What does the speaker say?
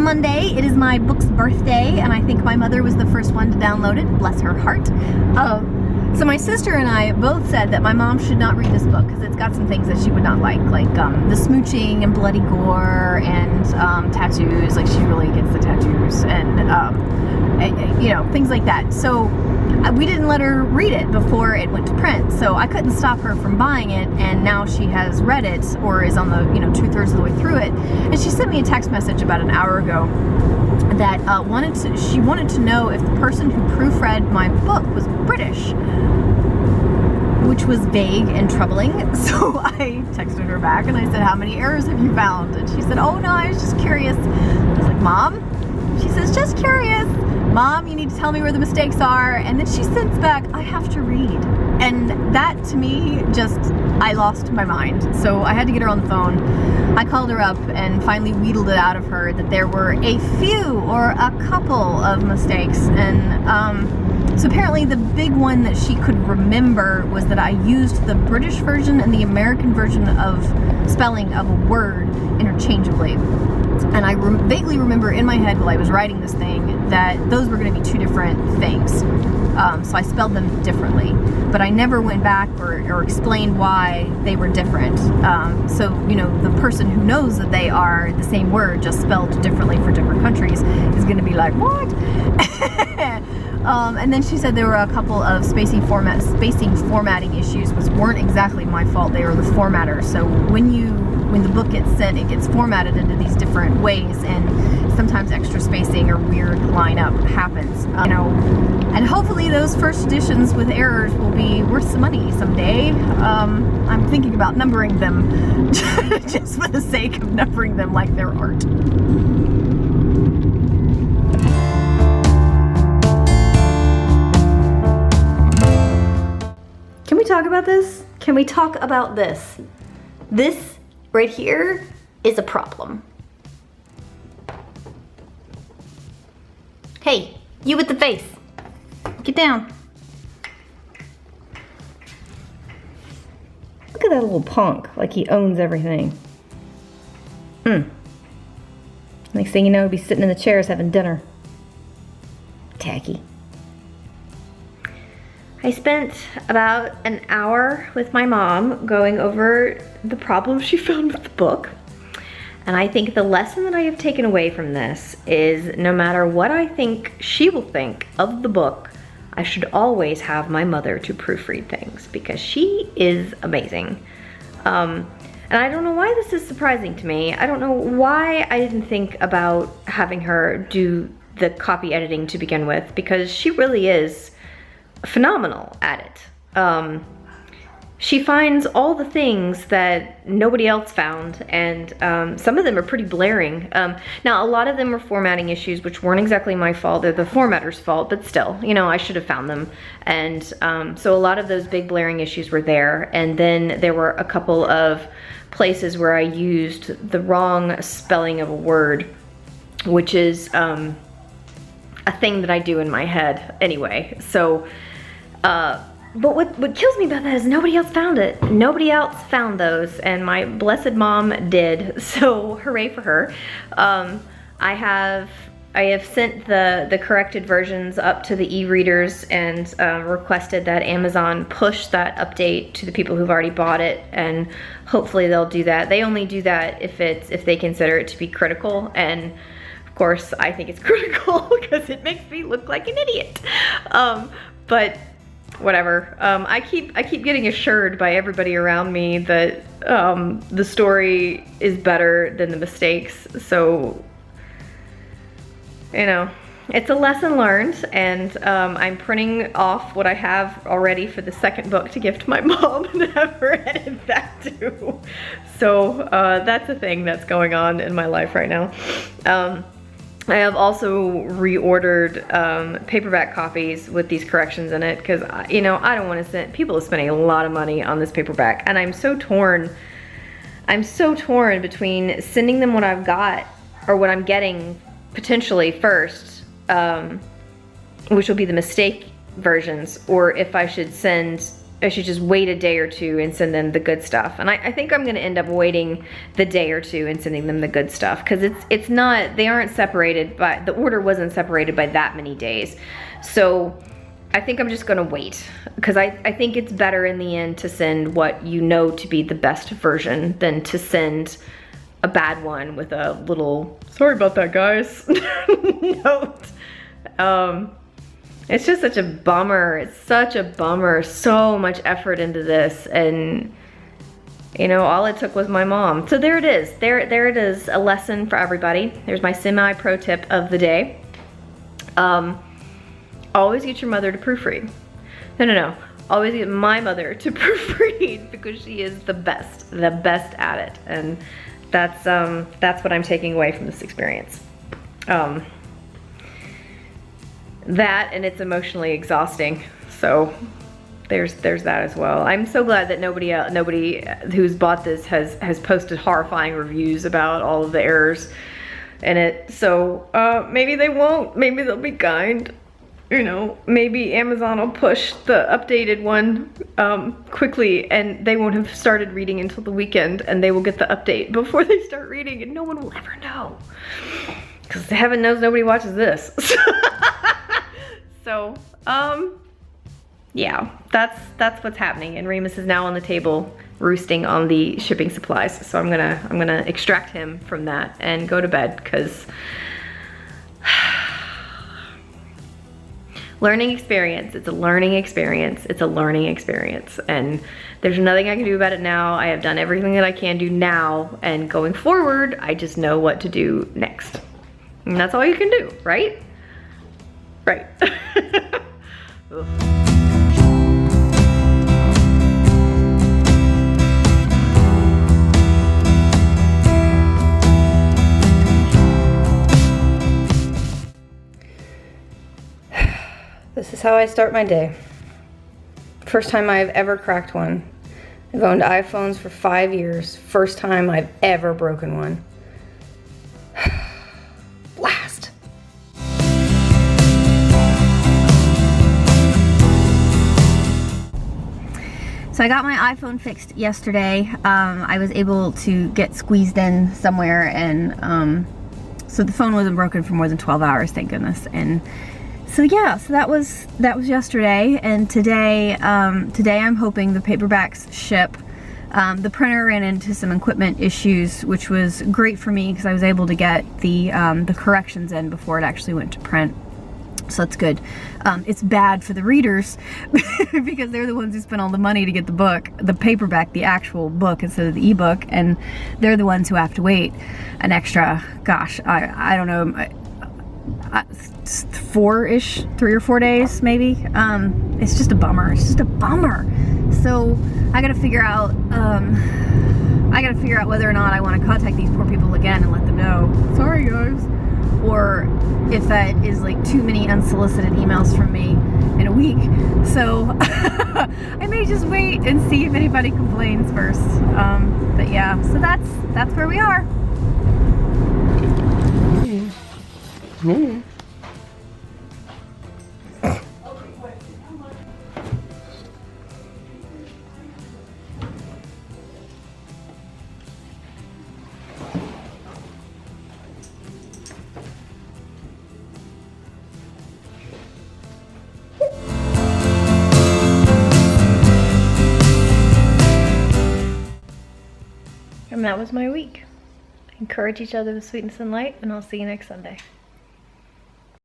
Monday. It is my book's birthday, and I think my mother was the first one to download it. Bless her heart. So my sister and I both said that my mom should not read this book because it's got some things that she would not like the smooching and bloody gore and tattoos. Like, she really gets the tattoos and you know, things like that. So we didn't let her read it before it went to print, so I couldn't stop her from buying it, and now she has read it, or is on the, you know, 2/3 of the way through it, and she sent me a text message about an hour ago that she wanted to know if the person who proofread my book was British, which was vague and troubling. So I texted her back and I said, how many errors have you found? And she said, oh no, I was just curious. I was like, Mom? She says, just curious. Mom, you need to tell me where the mistakes are. And then she sends back, I have to read. And that, to me, just, I lost my mind. So I had to get her on the phone. I called her up and finally wheedled it out of her that there were a few or a couple of mistakes. And so apparently the big one that she could remember was that I used the British version and the American version of spelling of a word interchangeably. And I vaguely remember in my head while I was writing this thing that those were going to be two different things. So I spelled them differently. But I never went back or explained why they were different. So, you know, the person who knows that they are the same word just spelled differently for different countries is going to be like, what? And then she said there were a couple of spacing formatting issues, which weren't exactly my fault. They were the formatter. So when the book gets sent, it gets formatted into these different ways, and sometimes extra spacing or weird lineup happens. You know, and hopefully those first editions with errors will be worth some money someday. I'm thinking about numbering them just for the sake of numbering them like they're art. Can we talk about this? Can we talk about this? This right here is a problem. Hey, you with the face. Get down. Look at that little punk, like he owns everything. Next thing you know, he'll be sitting in the chairs having dinner. Tacky. I spent about an hour with my mom going over the problems she found with the book. And I think the lesson that I have taken away from this is no matter what I think she will think of the book, I should always have my mother to proofread things because she is amazing. And I don't know why this is surprising to me. I don't know why I didn't think about having her do the copy editing to begin with, because she really is phenomenal at it. She finds all the things that nobody else found, and some of them are pretty blaring. Now, a lot of them were formatting issues, which weren't exactly my fault. They're the formatter's fault, but still, you know, I should have found them. And so a lot of those big blaring issues were there. And then there were a couple of places where I used the wrong spelling of a word, which is a thing that I do in my head anyway. So, but what kills me about that is nobody else found it. Nobody else found those, and my blessed mom did. So hooray for her. I have sent the corrected versions up to the eReaders and requested that Amazon push that update to the people who've already bought it, and hopefully they'll do that. They only do that if they consider it to be critical, and of course I think it's critical because it makes me look like an idiot. But whatever. I keep getting assured by everybody around me that the story is better than the mistakes. So, you know, it's a lesson learned, and I'm printing off what I have already for the second book to give to my mom and have her edit that too. So that's a thing that's going on in my life right now. I have also reordered paperback copies with these corrections in it because, you know, I don't want to send, people are spending a lot of money on this paperback, and I'm so torn. I'm so torn between sending them what I've got or what I'm getting potentially first, which will be the mistake versions, or if I should send should just wait a day or two and send them the good stuff. And I think I'm gonna end up waiting the day or two and sending them the good stuff, because it's not, they aren't separated by, the order wasn't separated by that many days. So I think I'm just gonna wait, because I think it's better in the end to send what you know to be the best version than to send a bad one with a little, sorry about that guys, note. It's just such a bummer. It's such a bummer. So much effort into this, and you know, all it took was my mom. So there it is. There it is, a lesson for everybody. There's my semi-pro tip of the day. Always get your mother to proofread. No. Always get my mother to proofread, because she is the best at it. And that's what I'm taking away from this experience. That, and it's emotionally exhausting. So there's that as well. I'm so glad that nobody who's bought this has posted horrifying reviews about all of the errors in it. So maybe they won't. Maybe they'll be kind. You know, maybe Amazon will push the updated one quickly, and they won't have started reading until the weekend, and they will get the update before they start reading, and no one will ever know. Because heaven knows nobody watches this. So, yeah, that's what's happening, and Remus is now on the table roosting on the shipping supplies. So I'm gonna extract him from that and go to bed, because learning experience. It's a learning experience. It's a learning experience, and there's nothing I can do about it now. I have done everything that I can do now, and going forward, I just know what to do next, and that's all you can do, right? Right. This is how I start my day. First time I've ever cracked one. I've owned iPhones for 5 years. First time I've ever broken one. Blast. So I got my iPhone fixed yesterday. I was able to get squeezed in somewhere, and so the phone wasn't broken for more than 12 hours, thank goodness. And so yeah, so that was yesterday, and today I'm hoping the paperbacks ship. The printer ran into some equipment issues, which was great for me because I was able to get the corrections in before it actually went to print. So that's good. It's bad for the readers because they're the ones who spent all the money to get the book, the paperback, the actual book instead of the ebook, and they're the ones who have to wait an extra, gosh, I don't know, 3 or 4 days maybe. It's just a bummer. It's just a bummer. So I gotta figure out whether or not I want to contact these poor people again and let them know, sorry guys, or if that is like too many unsolicited emails from me in a week. So I may just wait and see if anybody complains first. But yeah, so that's where we are. And that was my week. Encourage each other with sweetness and light, and I'll see you next Sunday.